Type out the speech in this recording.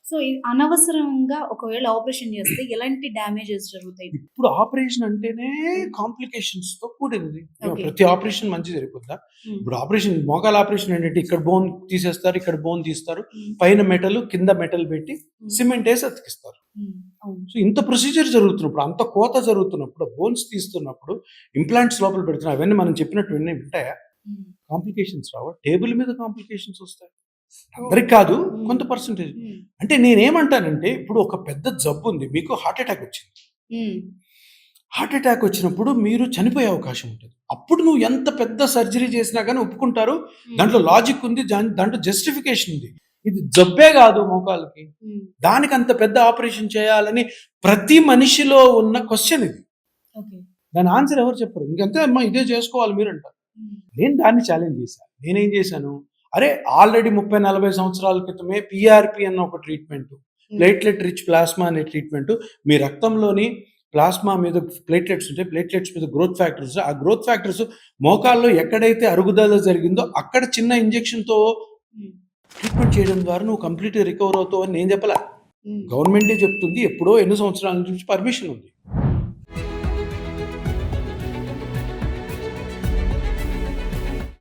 So, అనవసరంగా ఒకవేళ operation చేస్తే ఎలాంటి డ్యామేజెస్ జరుగుతాయి? ఇప్పుడు ఆపరేషన్ అంటేనే కాంప్లికేషన్స్‌తో కూడింది. ఓకే. ప్రతి ఆపరేషన్ మంచి జరిగిపోద్దా? హ్మ్. ఇప్పుడు ఆపరేషన్ మోకాళ్ళ ఆపరేషన్ ఏంటంటే ఇక్కడ బోన్ తీసేస్తారు, ఇక్కడ బోన్ తీస్తారు. హ్మ్. పైన మెటల్, కింద మెటల్ పెట్టి హ్మ్. సిమెంట్ ఏసి అతికిస్తారు. హ్మ్. అవును. సో, ఇంత ప్రొసీజర్ జరుగుతున్నప్పుడు, అంత కోత జరుగుతున్నప్పుడు, బోన్స్ తీస్తున్నప్పుడు, ఇంప్లాంట్స్ లోపల పెడుతున్నారు. అవన్నీ మనం చెప్పినట్టు వింటాయా? హ్మ్. కాంప్లికేషన్స్ రావా? టేబుల్ మీద కాంప్లికేషన్స్ వస్తాయి. అందరికి కాదు, కొంత హ్మ్. పర్సెంటేజ్. హ్మ్. అంటే నేనేమంటానంటే, ఇప్పుడు ఒక పెద్ద జబ్బుంది. మీకు హార్ట్ అటాక్ వచ్చింది. హ్మ్. హార్ట్ అటాక్ వచ్చినప్పుడు మీరు చనిపోయే అవకాశం ఉంటుంది. అప్పుడు నువ్వు ఎంత పెద్ద సర్జరీ చేసినా గాని ఒప్పుకుంటారు. హ్మ్. దాంట్లో లాజిక్ ఉంది. దాంట్లో జస్టిఫికేషన్ ఉంది. ఇది జబ్బే కాదు మోకాళ్ళకి. హ్మ్. దానికి అంత పెద్ద ఆపరేషన్ చేయాలని ప్రతి మనిషిలో ఉన్న క్వెషన్ ఇది. ఓకే. దాని ఆన్సర్ ఎవరు చెప్పరు. ఇంకంతే అమ్మా ఇదే చేసుకోవాలి మీరంటారు. హ్మ్. నేను దాన్ని ఛాలెంజ్ చేశాను. నేనేం చేశాను? అరే ఆల్రెడీ 30, 40 సంవత్సరాల క్రితమే పీఆర్‌పీ అన్న ఒక ట్రీట్మెంట్, హ్మ్. ప్లేట్లెట్ రిచ్ ప్లాస్మా అనే ట్రీట్మెంట్, మీ రక్తంలోని ప్లాస్మా మీద ప్లేట్లెట్స్ ఉంటాయి. ప్లేట్లెట్స్ మీద గ్రోత్ ఫ్యాక్టర్స్. ఆ గ్రోత్ ఫ్యాక్టర్స్ మోకాల్లో ఎక్కడైతే అరుగుదల జరిగిందో అక్కడ చిన్న ఇంజెక్షన్‌తో హ్మ్. ట్రీట్మెంట్ చేయడం ద్వారా నువ్వు కంప్లీట్‌గా రికవర్ అవుతావు అని నేను చెప్పలా. హ్మ్. గవర్నమెంటే చెప్తుంది. ఎప్పుడో ఎన్నో సంవత్సరాల నుంచి పర్మిషన్ ఉంది.